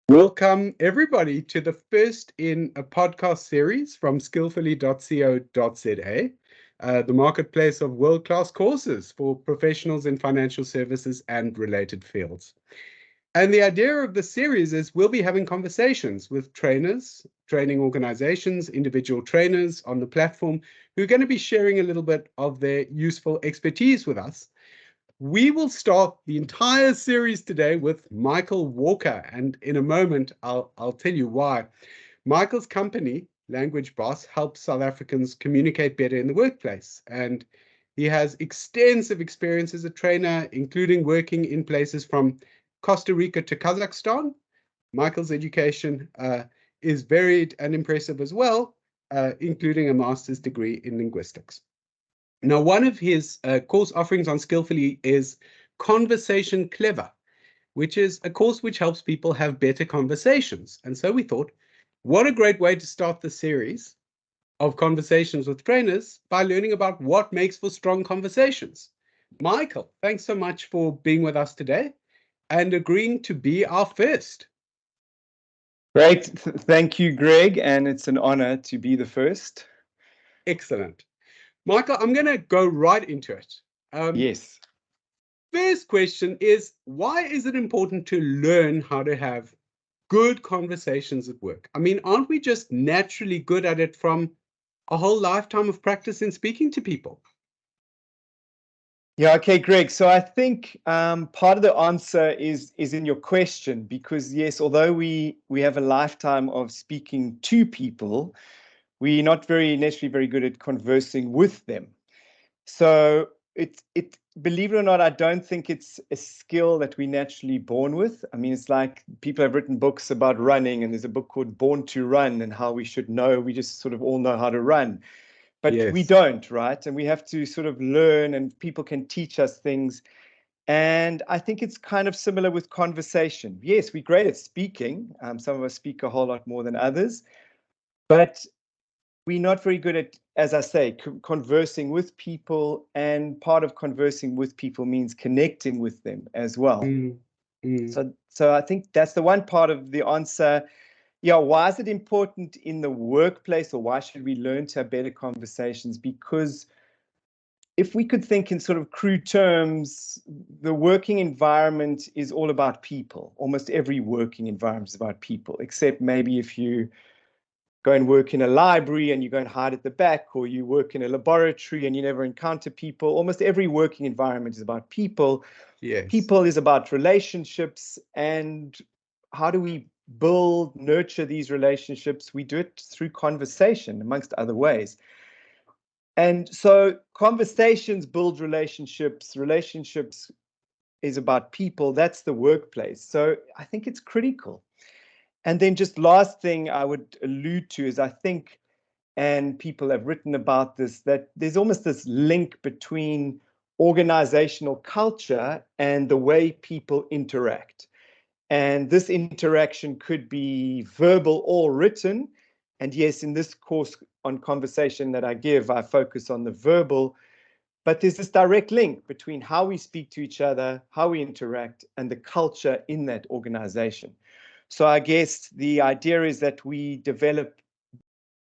Welcome, everybody, to the first in a podcast series from skillfully.co.za, the marketplace of world-class courses for professionals in financial services and related fields. And the idea of the series is we'll be having conversations with trainers, training organizations, individual trainers on the platform who are going to be sharing a little bit of their useful expertise with us. We will start the entire series today with Michael Walker, and in a moment, I'll tell you why. Michael's company, Language Boss, helps South Africans communicate better in the workplace, and he has extensive experience as a trainer, including working in places from Costa Rica to Kazakhstan. Michael's education is varied and impressive as well, including a master's degree in linguistics. Now, one of his course offerings on Skillfully is Conversation Clever, which is a course which helps people have better conversations. And so we thought, what a great way to start the series of conversations with trainers by learning about what makes for strong conversations. Michael, thanks so much for being with us today and agreeing to be our first. Great. Thank you, Greg. And it's an honor to be the first. Excellent. Michael, I'm going to go right into it. Yes. First question is, why is it important to learn how to have good conversations at work? I mean, aren't we just naturally good at it from a whole lifetime of practice in speaking to people? Yeah, okay, Greg. So I think part of the answer is in your question, because yes, although we have a lifetime of speaking to people, we're not necessarily very good at conversing with them. So believe it or not, I don't think it's a skill that we're naturally born with. I mean, it's like people have written books about running, and there's a book called Born to Run and how we should know. We just sort of all know how to run, but Yes. we don't, right? And we have to sort of learn, and people can teach us things. And I think it's kind of similar with conversation. Yes, we're great at speaking. Some of us speak a whole lot more than others, but we're not very good at, as I say, conversing with people. And part of conversing with people means connecting with them as well. So I think that's the one part of the answer. Yeah, why is it important in the workplace, or why should we learn to have better conversations? Because if we could think in sort of crude terms, the working environment is all about people. Almost every working environment is about people, except maybe if you go and work in a library and you go and hide at the back, or you work in a laboratory and you never encounter people. Almost every working environment is about people. Yes. People is about relationships, and how do we build, nurture these relationships? We do it through conversation, amongst other ways. And so conversations build relationships. Relationships is about people. That's the workplace. So I think it's critical. And then just last thing I would allude to is I think, and people have written about this, that there's almost this link between organizational culture and the way people interact. And this interaction could be verbal or written. And yes, in this course on conversation that I give, I focus on the verbal, but there's this direct link between how we speak to each other, how we interact, and the culture in that organization. So I guess the idea is that we develop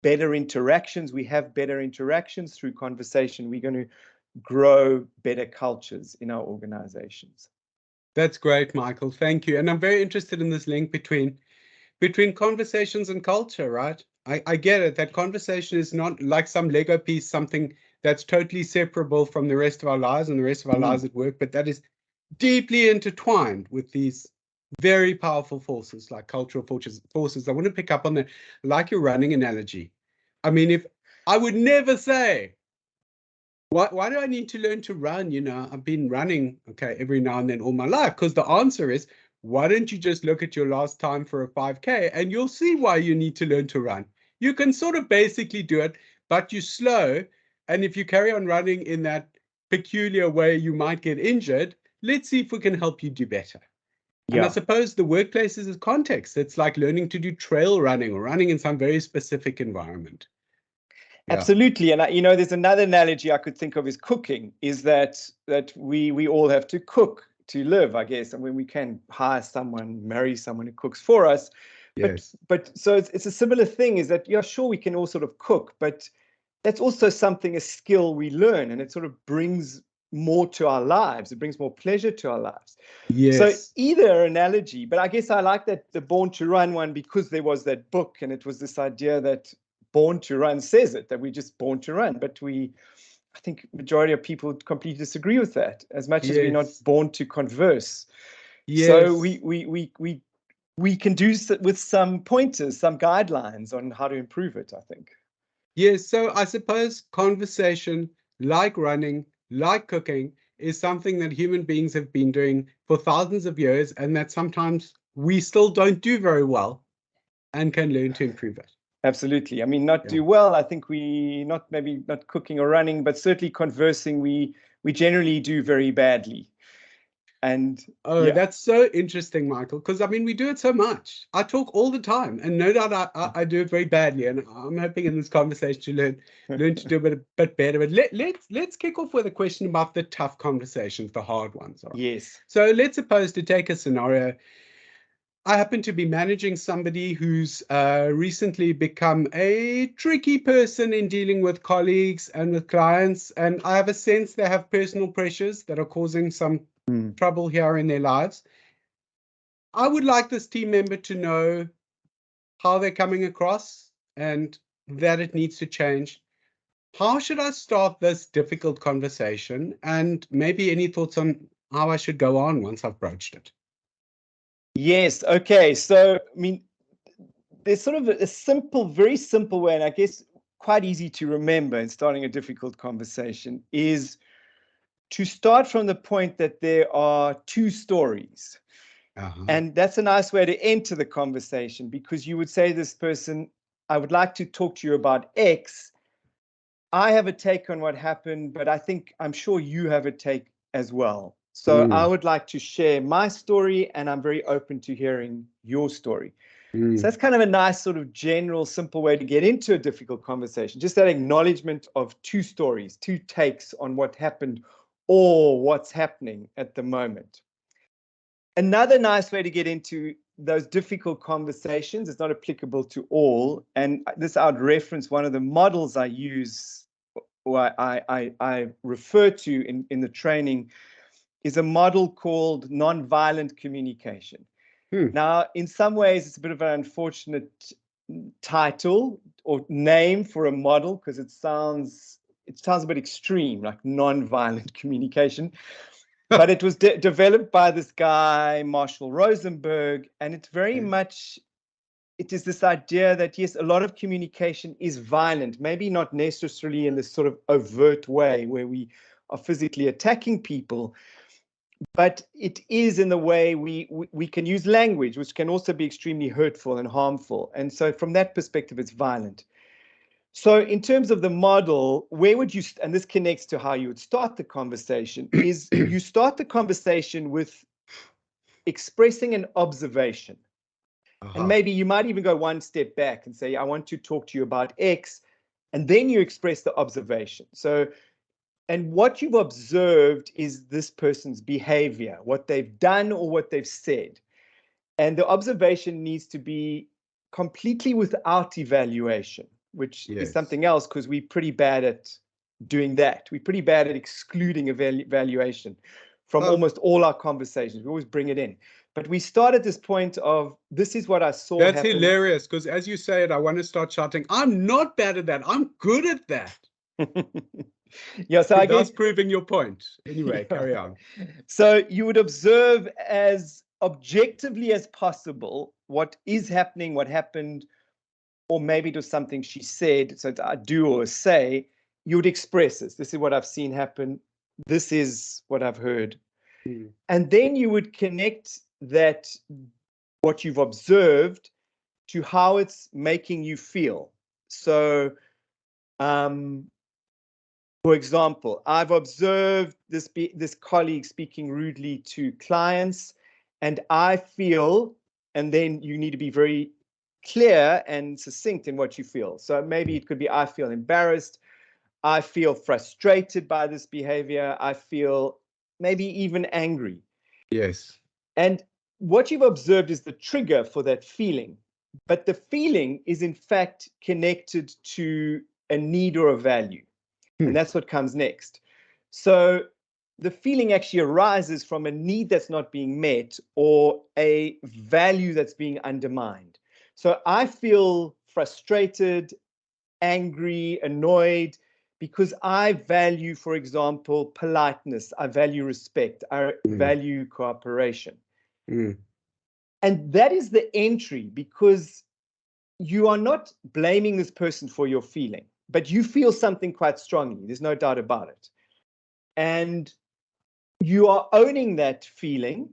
better interactions. We have better interactions through conversation. We're going to grow better cultures in our organizations. That's great, Michael. Thank you. And I'm very interested in this link between conversations and culture, right? I get it. That conversation is not like some Lego piece, something that's totally separable from the rest of our lives and the rest of our lives at work, but that is deeply intertwined with these very powerful forces, like cultural forces. I want to pick up on that, like your running analogy. I mean, if I would never say, why do I need to learn to run? You know, I've been running, okay, every now and then all my life, because the answer is, why don't you just look at your last time for a 5K and you'll see why you need to learn to run. You can sort of basically do it, but you're slow. And if you carry on running in that peculiar way, you might get injured. Let's see if we can help you do better. Yeah. And I suppose the workplace is a context. It's like learning to do trail running or running in some very specific environment. Yeah. Absolutely. And there's another analogy I could think of is cooking, is that we all have to cook to live, I guess. And when we can hire someone, marry someone who cooks for us. Yes. But so it's a similar thing, is that, yeah, sure, we can all sort of cook, but that's also something, a skill we learn, and it sort of brings more to our lives. It brings more pleasure to our lives. So Yes. either analogy, but I guess I like that, the Born to Run one, because there was that book, and it was this idea that Born to Run says it, that we're just born to run. But I think majority of people completely disagree with that, as much as we're not Yes. born to converse. So Yes. we can do with some pointers, some guidelines on how to improve it, I think. Yes. So I suppose conversation, like running, like cooking, is something that human beings have been doing for thousands of years, and that sometimes we still don't do very well and can learn to improve it. Absolutely. I mean, not Yeah. do well. I think maybe not cooking or running, but certainly conversing, we generally do very badly. And Oh, that's so interesting, Michael, because I mean, we do it so much. I talk all the time, and no doubt I do it very badly. And I'm hoping in this conversation to learn to do a bit better. But let's kick off with a question about the tough conversations, the hard ones. All right. Yes. So let's suppose, to take a scenario, I happen to be managing somebody who's recently become a tricky person in dealing with colleagues and with clients, and I have a sense they have personal pressures that are causing some trouble here in their lives. I would like this team member to know how they're coming across and that it needs to change. How should I start this difficult conversation? And maybe any thoughts on how I should go on once I've broached it? Yes. Okay. So, I mean, there's sort of a simple, very simple way, and I guess quite easy to remember in starting a difficult conversation, is to start from the point that there are two stories. And that's a nice way to enter the conversation, because you would say to this person, I would like to talk to you about X. I have a take on what happened, but I'm sure you have a take as well. So I would like to share my story, and I'm very open to hearing your story. So that's kind of a nice sort of general, simple way to get into a difficult conversation. Just that acknowledgement of two stories, two takes on what happened or what's happening at the moment. Another nice way to get into those difficult conversations, it's not applicable to all, and this I would reference one of the models I use, or I refer to in the training, is a model called nonviolent communication. Now, in some ways, it's a bit of an unfortunate title or name for a model, because it sounds a bit extreme, like nonviolent communication. But it was developed by this guy, Marshall Rosenberg, and it's very much, it is this idea that, yes, a lot of communication is violent, maybe not necessarily in this sort of overt way where we are physically attacking people, but it is in the way we can use language, which can also be extremely hurtful and harmful. And so from that perspective, it's violent. So in terms of the model, where would you, and this connects to how you would start the conversation, is you start the conversation with expressing an observation. And maybe you might even go one step back and say, I want to talk to you about X, and then you express the observation. So, and what you've observed is this person's behavior, what they've done or what they've said. And the observation needs to be completely without evaluation, which is something else, because we're pretty bad at doing that. We're pretty bad at excluding evaluation from almost all our conversations. We always bring it in. But we start at this point of, this is what I saw That's happen. hilarious, because as you say it, I want to start shouting, I'm not bad at that. I'm good at that. Yeah, so I guess proving your point. Anyway, carry on. So you would observe as objectively as possible what is happening, what happened, or maybe it was something she said. So it's a do or a say. You would express this. This is what I've seen happen. This is what I've heard. And then you would connect that, what you've observed, to how it's making you feel. So, for example, I've observed this colleague speaking rudely to clients, and I feel, and then you need to be very clear and succinct in what you feel. So maybe it could be, I feel embarrassed, I feel frustrated by this behavior, I feel maybe even angry. Yes. And what you've observed is the trigger for that feeling. But the feeling is in fact connected to a need or a value. And that's what comes next. So the feeling actually arises from a need that's not being met or a value that's being undermined. So I feel frustrated, angry, annoyed because I value, for example, politeness. I value respect. I value cooperation. And that is the entry, because you are not blaming this person for your feeling, but you feel something quite strongly. There's no doubt about it. And you are owning that feeling,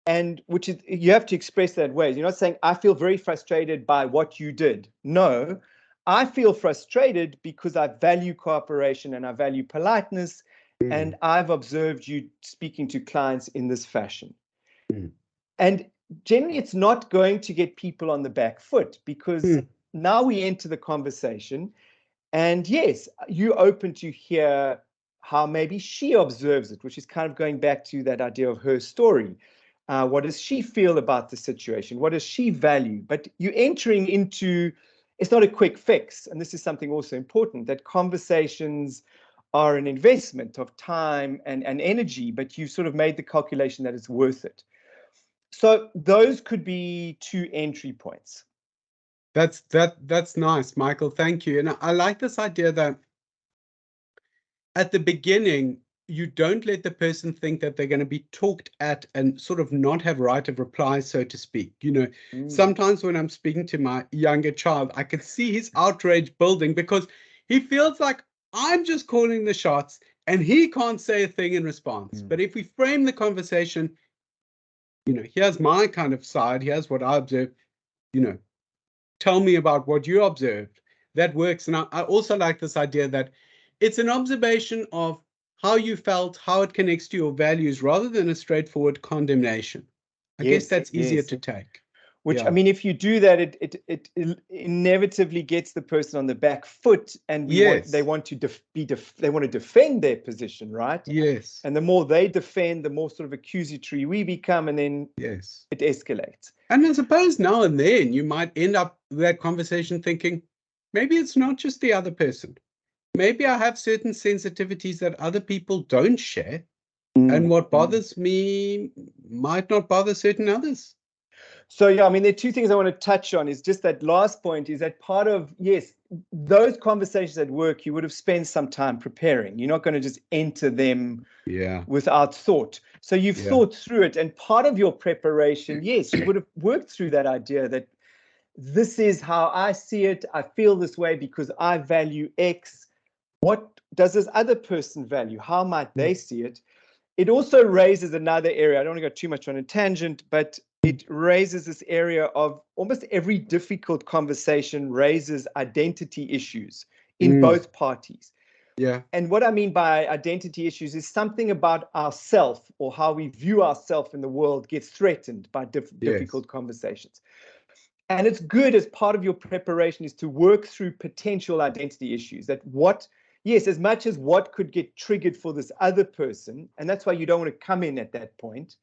and which is, you have to express that way. You're not saying, I feel very frustrated by what you did. No, I feel frustrated because I value cooperation and I value politeness, and I've observed you speaking to clients in this fashion. And generally, it's not going to get people on the back foot, because now we enter the conversation, and yes, you're open to hear how maybe she observes it, which is kind of going back to that idea of her story. What does she feel about the situation? What does she value? But you're entering into, it's not a quick fix. And this is something also important, that conversations are an investment of time and energy, but you've sort of made the calculation that it's worth it. So those could be two entry points. That's nice, Michael. Thank you. And I like this idea that at the beginning, you don't let the person think that they're going to be talked at and sort of not have right of reply, so to speak. Sometimes when I'm speaking to my younger child, I can see his outrage building because he feels like I'm just calling the shots and he can't say a thing in response. But if we frame the conversation, here's my kind of side, here's what I observed, tell me about what you observed. That works. And I also like this idea that it's an observation of how you felt, how it connects to your values, rather than a straightforward condemnation. I guess that's easier to take. Which, I mean, if you do that, it inevitably gets the person on the back foot, and they want to defend their position, right? Yes. And the more they defend, the more sort of accusatory we become, and then it escalates. And I suppose now and then you might end up that conversation thinking, maybe it's not just the other person. Maybe I have certain sensitivities that other people don't share, and what bothers me might not bother certain others. So, yeah, I mean, there are two things I want to touch on. Is just that last point, is that part of, yes, those conversations at work, you would have spent some time preparing. You're not going to just enter them without thought. So you've thought through it. And part of your preparation, yes, you would have worked through that idea that this is how I see it. I feel this way because I value X. What does this other person value? How might they see it? It also raises another area. I don't want to go too much on a tangent, but it raises this area of almost every difficult conversation raises identity issues in both parties. Yeah. And what I mean by identity issues is something about ourself or how we view ourselves in the world gets threatened by difficult conversations. And it's good, as part of your preparation, is to work through potential identity issues. That as much as what could get triggered for this other person, and that's why you don't want to come in at that point,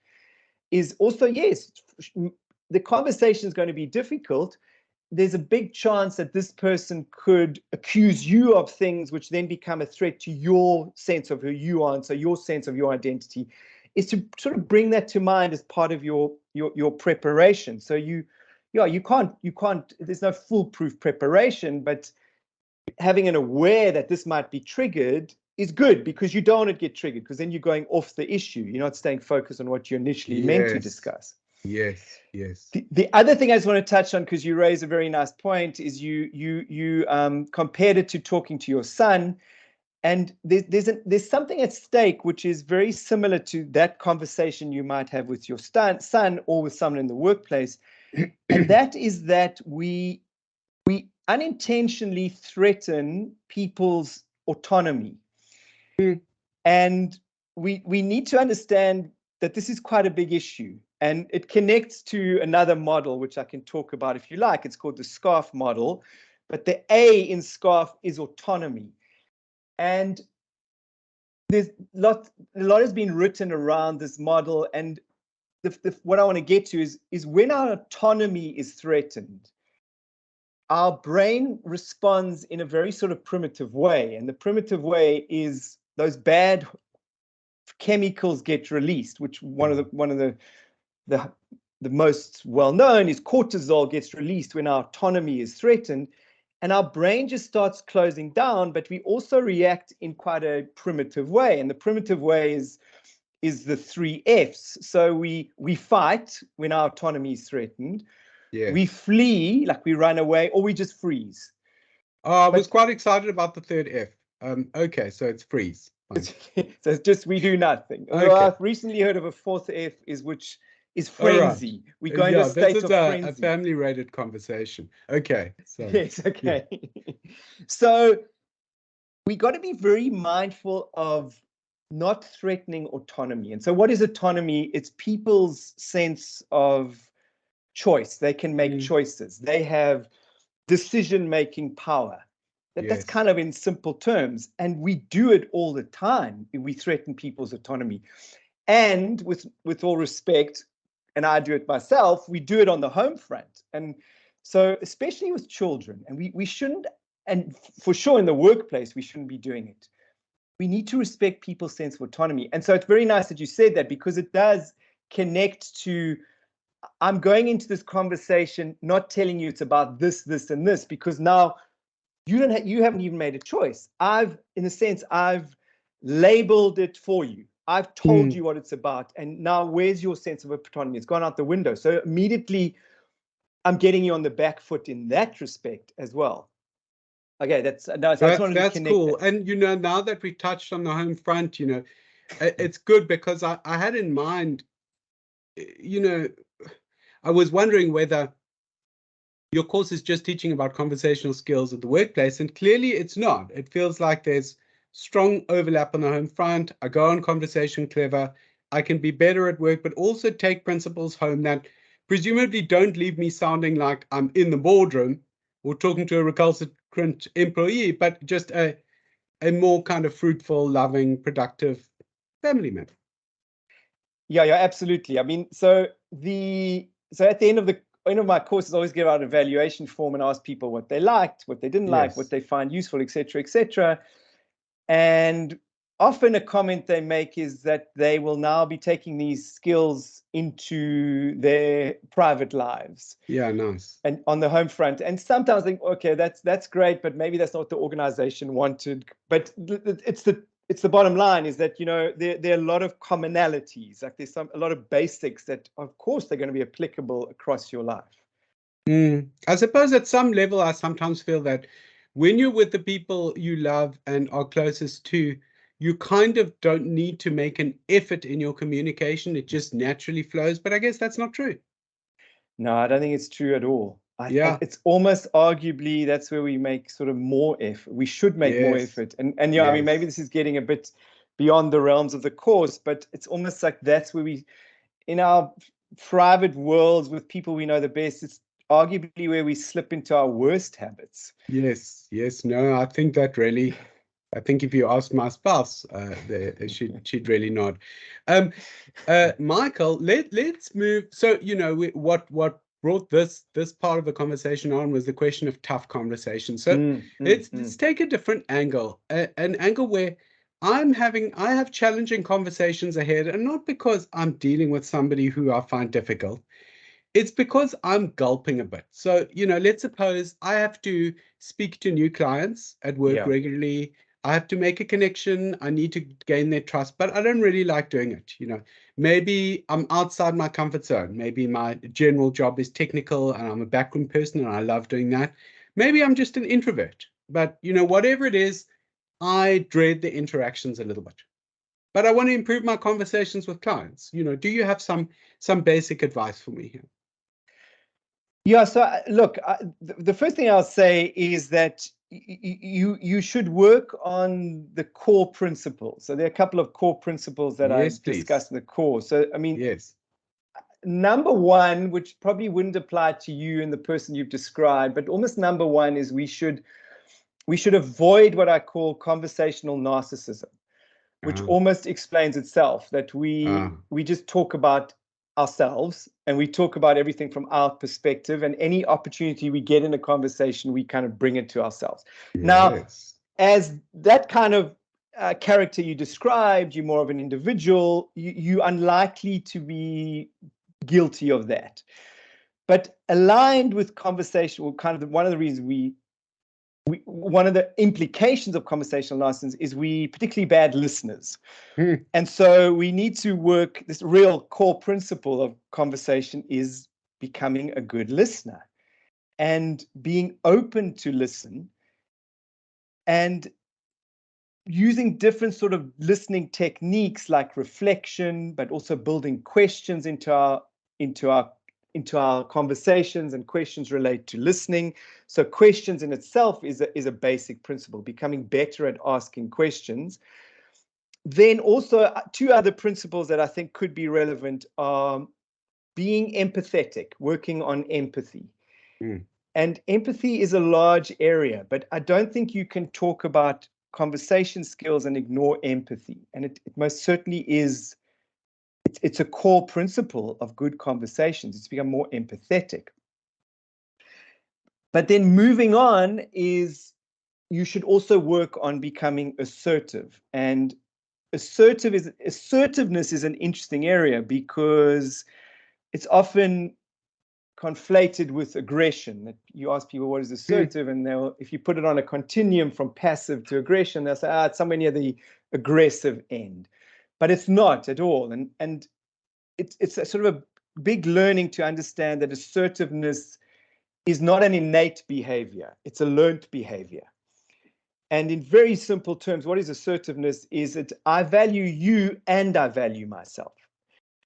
is also, the conversation is going to be difficult. There's a big chance that this person could accuse you of things which then become a threat to your sense of who you are. And so your sense of your identity is to sort of bring that to mind as part of your preparation. So you can't, there's no foolproof preparation, but having an aware that this might be triggered is good, because you don't want to get triggered, because then you're going off the issue. You're not staying focused on what you initially meant to discuss. Yes. The other thing I just want to touch on, because you raise a very nice point, is you compared it to talking to your son, and there's something at stake which is very similar to that conversation you might have with your son or with someone in the workplace, and that is that we unintentionally threaten people's autonomy. And we need to understand that this is quite a big issue, and it connects to another model, which I can talk about if you like. It's called the SCARF model, but the A in SCARF is autonomy. And there's a lot has been written around this model, and what I want to get to is when our autonomy is threatened, our brain responds in a very sort of primitive way, and the primitive way is those bad chemicals get released, which one of the most well known is cortisol gets released when our autonomy is threatened, and our brain just starts closing down. But we also react in quite a primitive way, and the primitive way is the 3 F's. So we fight when our autonomy is threatened. Yes. We flee, like we run away, or we just freeze. I was quite excited about the third F. Okay, so it's freeze. So it's just we do nothing. Okay. I've recently heard of a 4th F, which is frenzy. Right. We go into a state of frenzy. A family-rated conversation. Okay. So, yes. Okay. Yeah. So we got to be very mindful of not threatening autonomy. And so, what is autonomy? It's people's sense of choice. They can make choices. They have decision-making power. That's kind of in simple terms, and we do it all the time. We threaten people's autonomy, and with all respect, and I do it myself, we do it on the home front. And so especially with children, and we shouldn't, and for sure in the workplace we shouldn't be doing it. We need to respect people's sense of autonomy. And so it's very nice that you said that, because it does connect to, I'm going into this conversation not telling you it's about this, this, and this, because now you haven't even made a choice. In a sense, I've labeled it for you. I've told you what it's about. And now where's your sense of autonomy? It's gone out the window. So immediately I'm getting you on the back foot in that respect as well. Okay, that's cool. And, now that we touched on the home front, it's good, because I had in mind, I was wondering whether your course is just teaching about conversational skills at the workplace, and clearly it's not. It feels like there's strong overlap on the home front. I go on Conversation Clever. I can be better at work, but also take principles home that presumably don't leave me sounding like I'm in the boardroom or talking to a recalcitrant employee, but just a more kind of fruitful, loving, productive family member. Yeah, absolutely. I mean, so at the end of my courses, I always give out an evaluation form and ask people what they liked, what they didn't like, what they find useful, etc., etc. And often a comment they make is that they will now be taking these skills into their private lives. Yeah, nice. And on the home front. And sometimes I think, okay, that's great, but maybe that's not what the organization wanted. But it's the bottom line is that, there are a lot of commonalities, like there's a lot of basics that, of course, they're going to be applicable across your life. I suppose at some level, I sometimes feel that when you're with the people you love and are closest to, you kind of don't need to make an effort in your communication. It just naturally flows. But I guess that's not true. No, I don't think it's true at all. It's almost arguably that's where we make sort of more effort. We should make more effort. And I mean, maybe this is getting a bit beyond the realms of the course, but it's almost like that's where we, in our private worlds with people we know the best, it's arguably where we slip into our worst habits. Yes. No, I think that really, I think if you ask my spouse, she'd really nod. Michael, let's move. So, what brought this part of the conversation on was the question of tough conversations. So let's take a different angle, an angle where I have challenging conversations ahead, and not because I'm dealing with somebody who I find difficult. It's because I'm gulping a bit. So, let's suppose I have to speak to new clients at work regularly. I have to make a connection. I need to gain their trust, but I don't really like doing it. Maybe I'm outside my comfort zone. Maybe my general job is technical and I'm a backroom person and I love doing that. Maybe I'm just an introvert, but whatever it is, I dread the interactions a little bit. But I want to improve my conversations with clients. Do you have some basic advice for me here? Yeah, so look, the first thing I'll say is that you should work on the core principles. So there are a couple of core principles that I've discussed in the course. So, I mean, number one, which probably wouldn't apply to you and the person you've described, but almost number one is we should avoid what I call conversational narcissism. which almost explains itself, that we just talk about ourselves and we talk about everything from our perspective, and any opportunity we get in a conversation, we kind of bring it to ourselves. Yes. Now, as that kind of character you described, you're more of an individual, you're unlikely to be guilty of that. But aligned with conversation, well, kind of one of the reasons one of the implications of conversational nonsense is we particularly bad listeners. And so we need to work, this real core principle of conversation is becoming a good listener and being open to listen and using different sort of listening techniques like reflection, but also building questions into our conversations, and questions relate to listening. So questions in itself is a basic principle, becoming better at asking questions. Then also two other principles that I think could be relevant are being empathetic, working on empathy. And empathy is a large area, but I don't think you can talk about conversation skills and ignore empathy. And it most certainly is. It's a core principle of good conversations. It's become more empathetic. But then moving on is you should also work on becoming assertive. And assertiveness is an interesting area because it's often conflated with aggression. That you ask people what is assertive, and if you put it on a continuum from passive to aggression, they'll say, it's somewhere near the aggressive end. But it's not at all. And it's a sort of a big learning to understand that assertiveness is not an innate behavior. It's a learned behavior. And in very simple terms, what is assertiveness? Is that I value you and I value myself.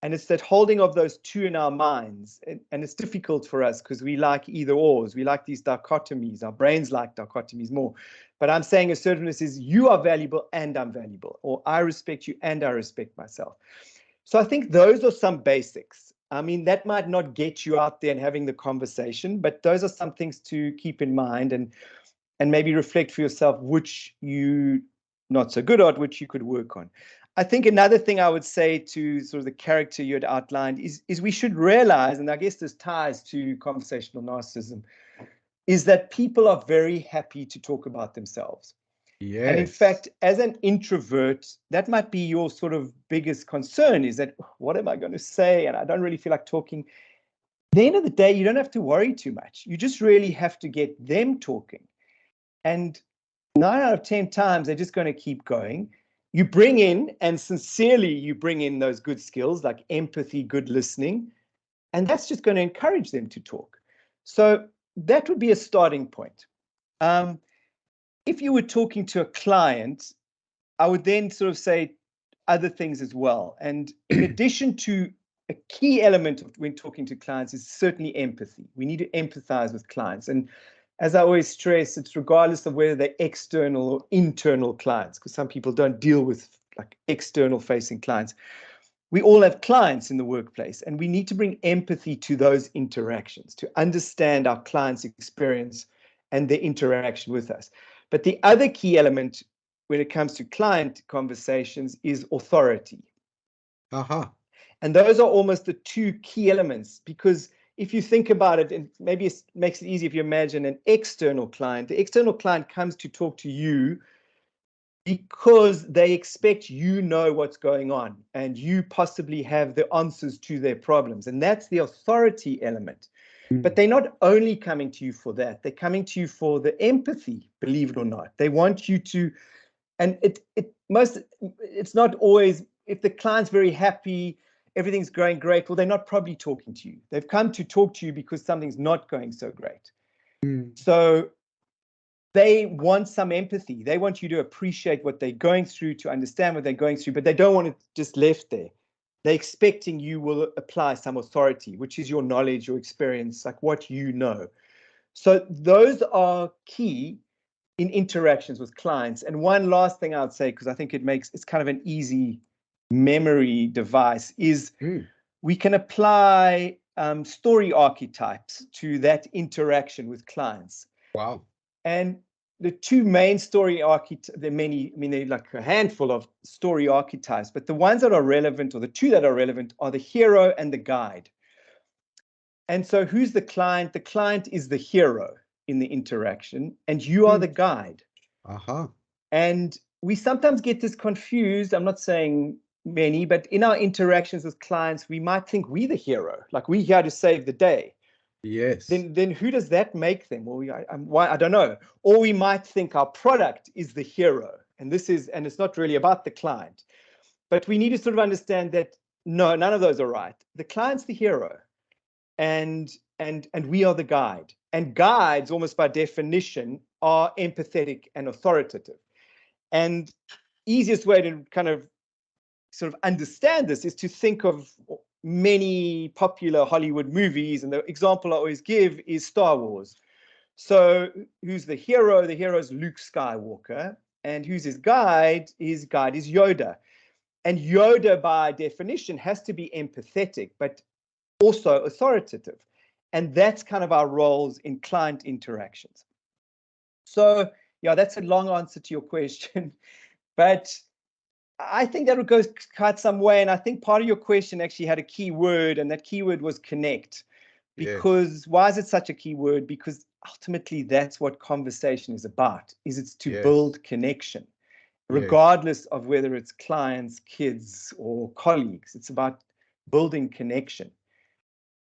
And it's that holding of those two in our minds. And it's difficult for us because we like either ors. We like these dichotomies. Our brains like dichotomies more. But I'm saying assertiveness is you are valuable and I'm valuable, or I respect you and I respect myself. So I think those are some basics. I mean, that might not get you out there and having the conversation, but those are some things to keep in mind and maybe reflect for yourself which you not so good at, which you could work on. I think another thing I would say to sort of the character you had outlined is we should realize, and I guess this ties to conversational narcissism, is that people are very happy to talk about themselves. Yes. And in fact, as an introvert, that might be your sort of biggest concern, is that what am I going to say? And I don't really feel like talking. At the end of the day, you don't have to worry too much. You just really have to get them talking. And 9 out of 10 times, they're just going to keep going. You bring in, and sincerely, you bring in those good skills like empathy, good listening, and that's just going to encourage them to talk. So that would be a starting point. If you were talking to a client, I would then sort of say other things as well. And in addition to a key element of when talking to clients is certainly empathy. We need to empathize with clients. And as I always stress, it's regardless of whether they're external or internal clients, because some people don't deal with like external facing clients. We all have clients in the workplace, and we need to bring empathy to those interactions to understand our clients' experience and their interaction with us. But the other key element when it comes to client conversations is authority. And those are almost the two key elements, because if you think about it, and maybe it makes it easy if you imagine an external client. The external client comes to talk to you because they expect you know what's going on and you possibly have the answers to their problems. And that's the authority element. But they're not only coming to you for that. They're coming to you for the empathy, believe it or not. They want you to, and it's not always, if the client's very happy, everything's going great, well, they're not probably talking to you. They've come to talk to you because something's not going so great. So they want some empathy. They want you to appreciate what they're going through, to understand what they're going through, but they don't want it just left there. They're expecting you will apply some authority, which is your knowledge, your experience, like what you know. So those are key in interactions with clients. And one last thing I would say, because I think it's kind of an easy memory device, is we can apply story archetypes to that interaction with clients. Wow. And the two main story archetypes, there are many, I mean, there are like a handful of story archetypes, but the ones that are relevant, or the two that are relevant, are the hero and the guide. And so who's the client? The client is the hero in the interaction, and you are the guide. And we sometimes get this confused. I'm not saying many, but in our interactions with clients, we might think we're the hero, like we're here to save the day. Yes. Then who does that make them? Well, I don't know. Or we might think our product is the hero, and it's not really about the client. But we need to sort of understand that no, none of those are right. The client's the hero, and we are the guide. And guides, almost by definition, are empathetic and authoritative. And easiest way to kind of sort of understand this is to think of many popular Hollywood movies, and the example I always give is Star Wars. So who's the hero? The hero is Luke Skywalker, and who's his guide? His guide is Yoda. And Yoda, by definition, has to be empathetic, but also authoritative. And that's kind of our roles in client interactions. So yeah, that's a long answer to your question, but I think that would go quite some way. And I think part of your question actually had a key word, and that key word was connect. Because why is it such a key word? Because ultimately that's what conversation is about, is it's to build connection, regardless of whether it's clients, kids, or colleagues. It's about building connection.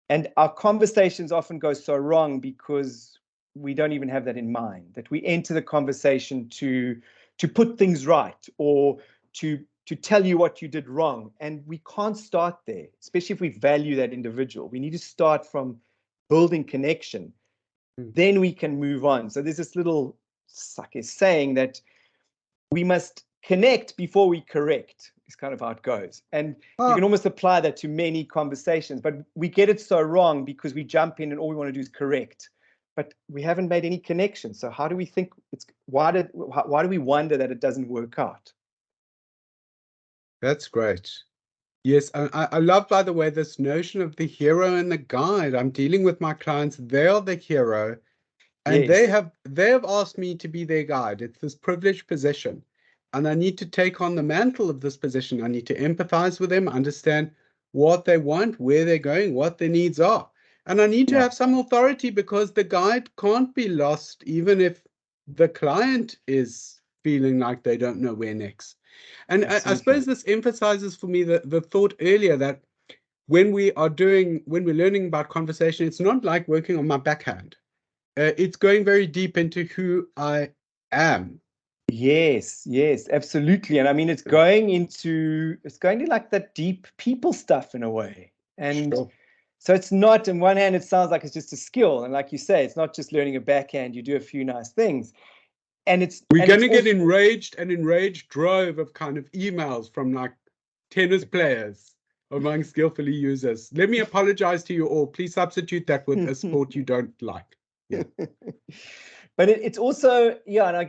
And our conversations often go so wrong because we don't even have that in mind, that we enter the conversation to put things right, or to tell you what you did wrong. And we can't start there, especially if we value that individual. We need to start from building connection. Then we can move on. So there's this little saying that we must connect before we correct, is kind of how it goes. And you can almost apply that to many conversations, but we get it so wrong because we jump in and all we want to do is correct. But we haven't made any connection. So how do we think why do we wonder that it doesn't work out? That's great. Yes, I love, by the way, this notion of the hero and the guide. I'm dealing with my clients. They are the hero, and they have asked me to be their guide. It's this privileged position, and I need to take on the mantle of this position. I need to empathize with them, understand what they want, where they're going, what their needs are. And I need to have some authority, because the guide can't be lost, even if the client is feeling like they don't know where next. And I suppose this emphasizes for me the thought earlier that when we're learning about conversation, it's not like working on my backhand. It's going very deep into who I am. Yes, absolutely. And I mean, it's going to like that deep people stuff in a way. And so it's not, on one hand, it sounds like it's just a skill. And like you say, it's not just learning a backhand. You do a few nice things. And we're going to get enraged drove of kind of emails from like tennis players among skillfully users. Let me apologize to you all. Please substitute that with a sport you don't like. Yeah. But it's also, and I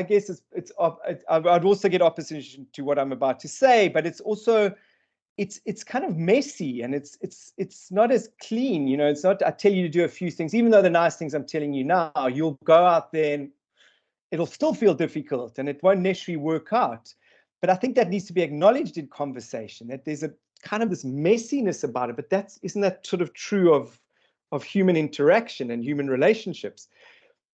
guess I'd also get opposition to what I'm about to say, but it's also, it's kind of messy, and it's not as clean. It's not, I tell you to do a few things, even though the nice things I'm telling you now, you'll go out there and it'll still feel difficult and it won't necessarily work out. But I think that needs to be acknowledged in conversation, that there's a kind of this messiness about it, but isn't that sort of true of human interaction and human relationships?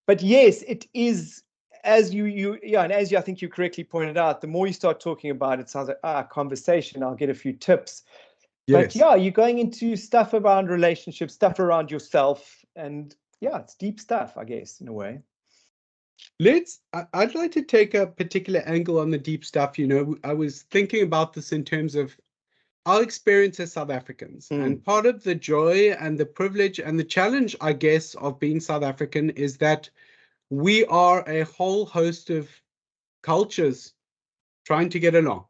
But yes, it is, as I think you correctly pointed out, the more you start talking about it, it sounds like conversation, I'll get a few tips. Yes. But you're going into stuff around relationships, stuff around yourself, and it's deep stuff, I guess, in a way. I'd like to take a particular angle on the deep stuff. I was thinking about this in terms of our experience as South Africans. And part of the joy and the privilege and the challenge, I guess, of being South African is that we are a whole host of cultures trying to get along.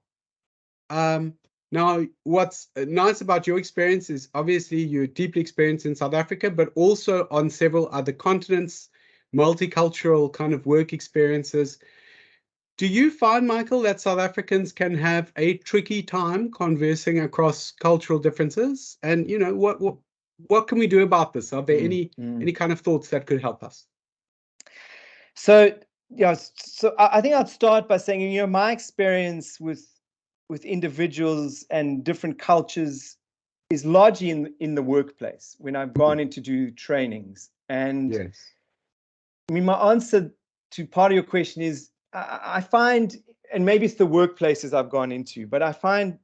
Now, what's nice about your experience is obviously you're deeply experienced in South Africa, but also on several other continents, multicultural kind of work experiences. Do you find, Michael, that South Africans can have a tricky time conversing across cultural differences? And what can we do about this? Are there any kind of thoughts that could help us? So Yeah, so I think I'd start by saying, my experience with individuals and different cultures is largely in the workplace when I've gone in to do trainings. And Yes. I mean, my answer to part of your question is I find, and maybe it's the workplaces I've gone into, but I find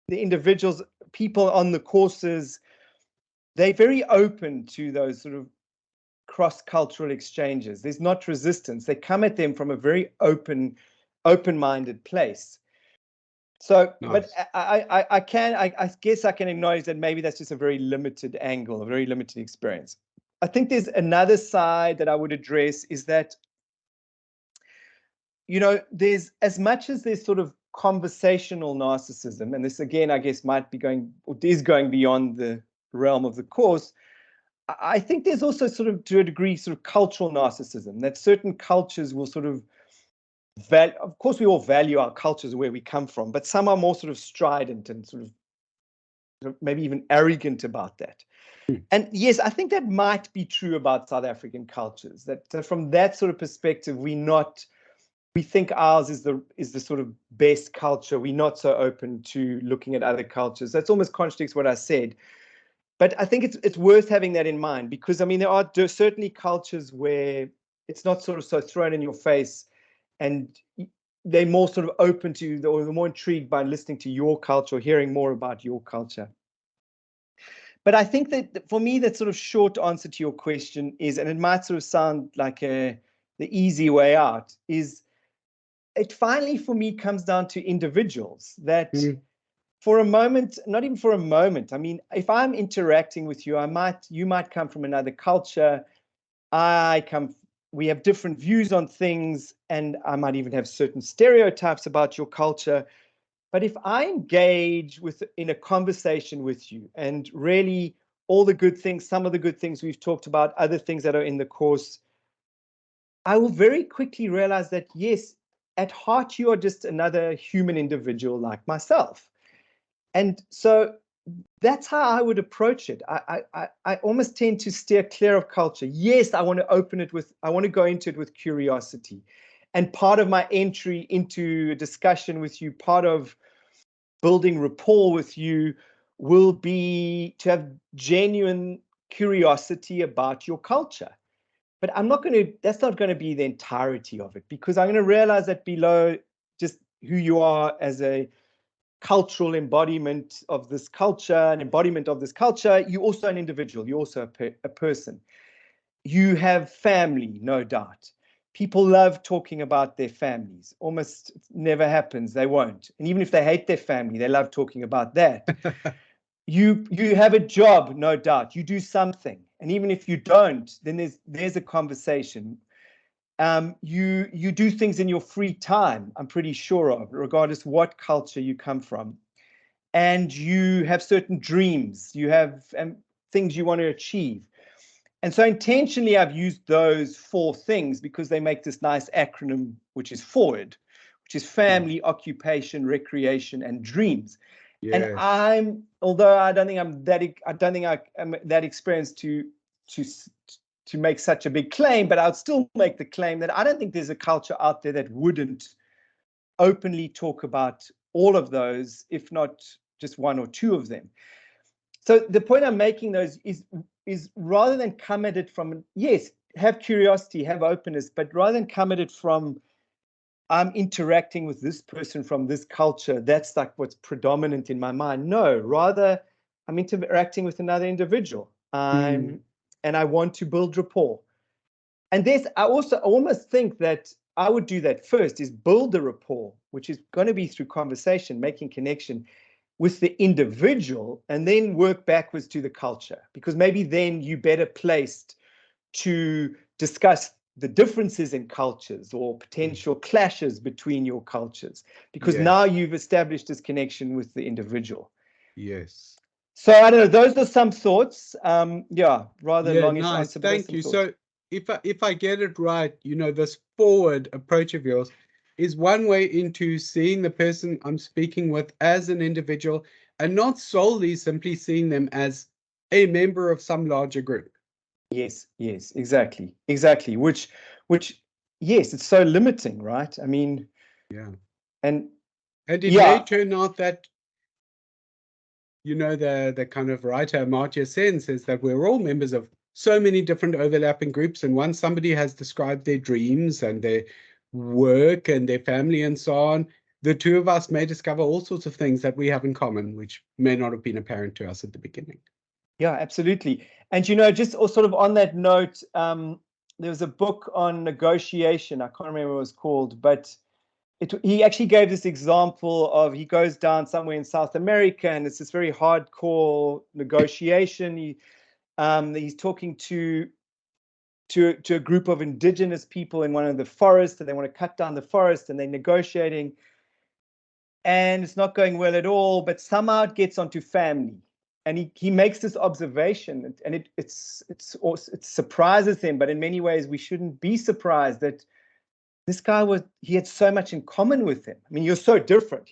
the individuals, people on the courses, they're very open to those sort of cross-cultural exchanges. There's not resistance. They come at them from a very open-minded place. So, Nice. but I guess I can acknowledge that maybe that's just a very limited angle, a very limited experience. I think there's another side that I would address is that, there's, as much as there's sort of conversational narcissism, and this again, I guess might be going, or is going beyond the realm of the course, I think there's also sort of, to a degree, sort of cultural narcissism, that certain cultures will sort of of course, we all value our cultures where we come from, but some are more sort of strident and sort of maybe even arrogant about that. And yes, I think that might be true about South African cultures, that from that sort of perspective, we think ours is the sort of best culture. We're not so open to looking at other cultures. That's almost contradicts what I said. But I think it's worth having that in mind, because I mean, there are certainly cultures where it's not sort of so thrown in your face, and they're more sort of open to, or they're more intrigued by listening to your culture, or hearing more about your culture. But I think that for me, that sort of short answer to your question is, and it might sort of sound like the easy way out, is it finally for me comes down to individuals that for a moment, not even for a moment, I mean, if I'm interacting with you, you might come from another culture. We have different views on things, and I might even have certain stereotypes about your culture. But if I engage in a conversation with you, and really all the good things, some of the good things we've talked about, other things that are in the course, I will very quickly realize that, yes, at heart, you are just another human individual like myself. And so that's how I would approach it. I almost tend to steer clear of culture. Yes, I want to go into it with curiosity. And part of my entry into a discussion with you, part of building rapport with you, will be to have genuine curiosity about your culture. But that's not going to be the entirety of it, because I'm going to realize that below just who you are as a cultural embodiment of this culture, an embodiment of this culture, you're also an individual, you're also a person. You have family, no doubt. People love talking about their families. Almost never happens, they won't. And even if they hate their family, they love talking about that. You have a job, no doubt. You do something. And even if you don't, then there's a conversation. You do things in your free time, I'm pretty sure of, regardless what culture you come from. And you have certain dreams, you have things you want to achieve. And so intentionally, I've used those 4 things because they make this nice acronym, which is FORWARD, which is family, occupation, recreation, and dreams. Yes. And although I don't think I'm that experienced to make such a big claim, but I'd still make the claim that I don't think there's a culture out there that wouldn't openly talk about all of those, if not just 1 or 2 of them. So the point I'm making those is rather than come at it from, yes, have curiosity, have openness, but rather than come at it from, I'm interacting with this person from this culture, that's like what's predominant in my mind. No, rather I'm interacting with another individual. And I want to build rapport. And I also almost think that I would do that first, is build the rapport, which is going to be through conversation, making connection with the individual, and then work backwards to the culture, because maybe then you're better placed to discuss the differences in cultures or potential clashes between your cultures, because now you've established this connection with the individual. Yes. So I don't know, those are some thoughts. Rather longish nice. answer. Thank you. So if I get it right, this forward approach of yours is one way into seeing the person I'm speaking with as an individual, and not solely simply seeing them as a member of some larger group. Yes, exactly. Which yes, it's so limiting, right? I mean, Yeah. and And it may yeah, turn out that, the kind of writer Amartya Sen says that we're all members of so many different overlapping groups. And once somebody has described their dreams and their work and their family and so on, the two of us may discover all sorts of things that we have in common, which may not have been apparent to us at the beginning. yeah, absolutely. And just sort of on that note, there was a book on negotiation. I can't remember what it was called, but he actually gave this example of, he goes down somewhere in South America and it's this very hardcore negotiation. He's talking to a group of indigenous people in one of the forests, and they want to cut down the forest, and they're negotiating, and it's not going well at all, but somehow it gets onto family. And he makes this observation, and it surprises him, but in many ways we shouldn't be surprised that this guy he had so much in common with him. I mean, you're so different.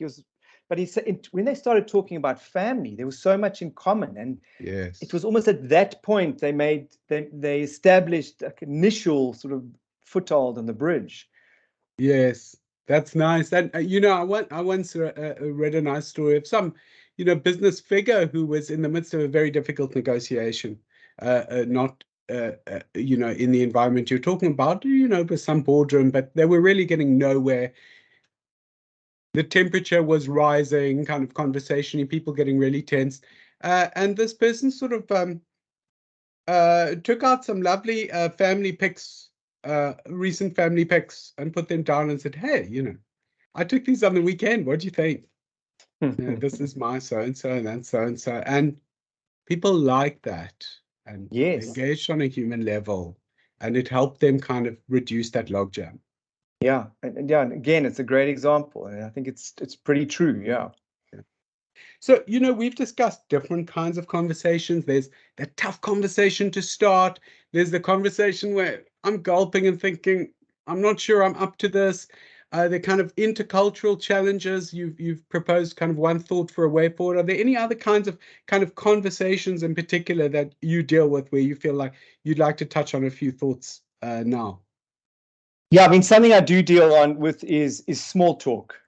But he said when they started talking about family, there was so much in common, and Yes. it was almost at that point they established like initial sort of foothold on the bridge. Yes, that's nice. And I once read a nice story of some, business figure who was in the midst of a very difficult negotiation, not in the environment you're talking about, with some boardroom, but they were really getting nowhere. The temperature was rising, kind of conversationally, people getting really tense, and this person sort of took out some lovely family pics, recent family pics, and put them down and said, "Hey, I took these on the weekend. What do you think? This is my so and so, and that's so and so." And people like that, and Yes. engaged on a human level, and it helped them kind of reduce that logjam. Yeah, and yeah, and again, it's a great example, and I think it's pretty true. Yeah. So, we've discussed different kinds of conversations. There's the tough conversation to start. There's the conversation where I'm gulping and thinking, I'm not sure I'm up to this. The kind of intercultural challenges. You've proposed kind of one thought for a way forward. Are there any other kinds of kind of conversations in particular that you deal with where you feel like you'd like to touch on a few thoughts now? Yeah, I mean, something I do deal with is small talk.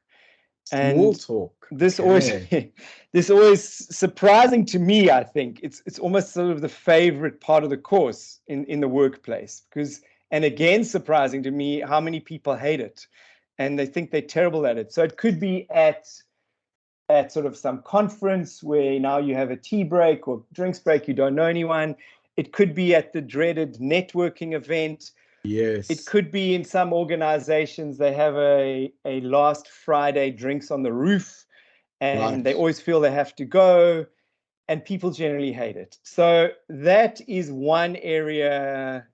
Small And talk. this Okay. always this always surprising to me. I think it's almost sort of the favorite part of the course in the workplace, because, and again, surprising to me how many people hate it and they think they're terrible at it. So it could be at sort of some conference where now you have a tea break or drinks break, you don't know anyone. It could be at the dreaded networking event. Yes. It could be in some organizations, they have a last Friday drinks on the roof, and they Right. always feel they have to go, and people generally hate it. So that is one area,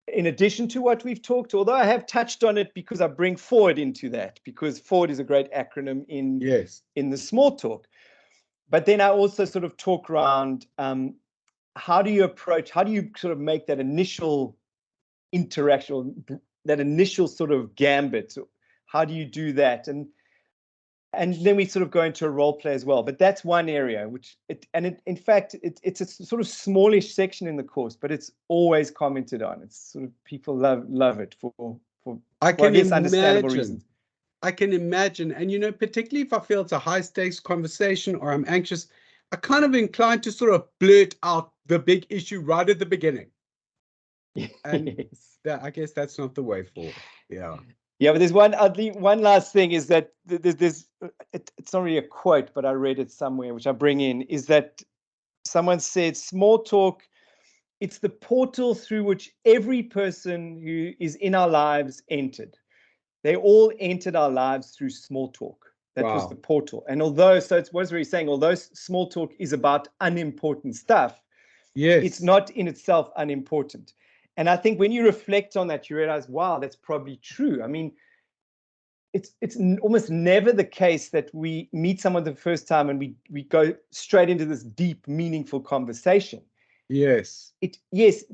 in addition to what we've talked, although I have touched on it because I bring FORWARD into that, because FORWARD is a great acronym Yes. in the small talk. But then I also sort of talk around how do you sort of make that initial interaction, that initial sort of gambit? How do you do that? And then we sort of go into a role play as well. But that's one area in fact, it's a sort of smallish section in the course, but it's always commented on. It's sort of, people love it for I guess understandable reasons. I can imagine. And, particularly if I feel it's a high stakes conversation or I'm anxious, I kind of inclined to sort of blurt out the big issue right at the beginning. And Yes. I guess that's not the way forward. Yeah. Yeah, but there's one last thing is that it's not really a quote, but I read it somewhere, which I bring in, is that someone said small talk, it's the portal through which every person who is in our lives entered. They all entered our lives through small talk. That was the portal. And so it's what he's saying, although small talk is about unimportant stuff, yes, it's not in itself unimportant. And I think when you reflect on that, you realize, wow, that's probably true. I mean, it's almost never the case that we meet someone the first time and we go straight into this deep, meaningful conversation. Yes. Yes,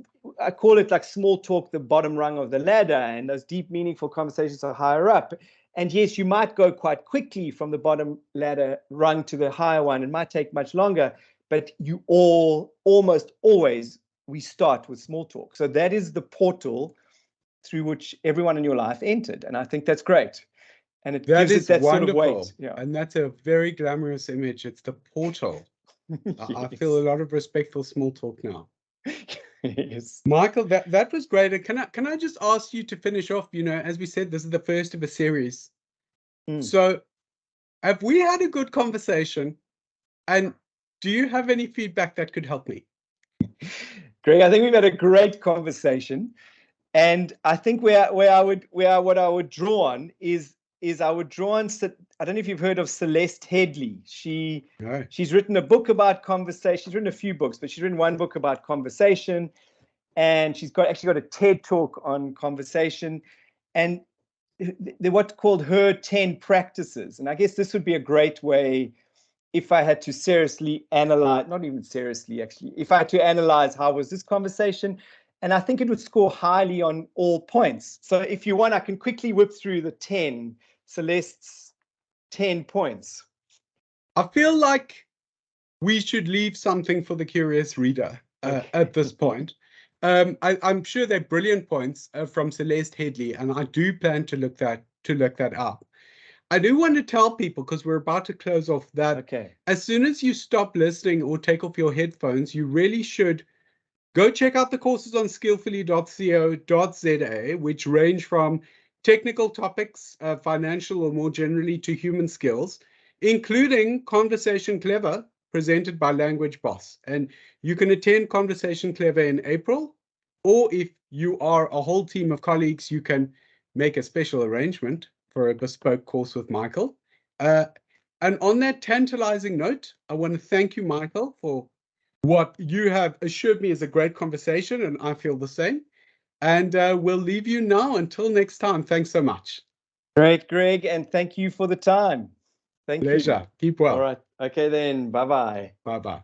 I call it like small talk, the bottom rung of the ladder, and those deep, meaningful conversations are higher up. And yes, you might go quite quickly from the bottom ladder rung to the higher one. It might take much longer, but almost always, we start with small talk. So that is the portal through which everyone in your life entered. And I think that's great. And it That gives is it that wonderful. sort of weight. Yeah. And that's a very glamorous image. It's the portal. I Yes. feel a lot of respectful small talk now. Yes. Michael, that was great. And can I just ask you to finish off? You know, as we said, this is the first of a series. So have we had a good conversation? And do you have any feedback that could help me? Greg, I think we've had a great conversation. And I think what I would draw on is I would draw on, I don't know if you've heard of Celeste Headlee. She's written a book about conversation. She's written a few books, but she's written one book about conversation. And she's actually got a TED talk on conversation. And they're what's called her 10 practices. And I guess this would be a great way, if I had to seriously analyze, not even seriously, actually, if I had to analyze how was this conversation, and I think it would score highly on all points. So if you want, I can quickly whip through the 10, Celeste's 10 points. I feel like we should leave something for the curious reader at this point. I'm sure they're brilliant points from Celeste Headlee, and I do plan to look that up. I do want to tell people, because we're about to close off, that as soon as you stop listening or take off your headphones, you really should go check out the courses on skillfully.co.za, which range from technical topics, financial, or more generally to human skills, including Conversation Clever, presented by Language Boss. And you can attend Conversation Clever in April, or if you are a whole team of colleagues, you can make a special arrangement for a bespoke course with Michael. And on that tantalizing note, I want to thank you, Michael, for what you have assured me is a great conversation, and I feel the same. And we'll leave you now until next time. Thanks so much. Great, Greg, and thank you for the time. Thank you. Pleasure. Keep well. All right. Okay, then. Bye-bye. Bye-bye.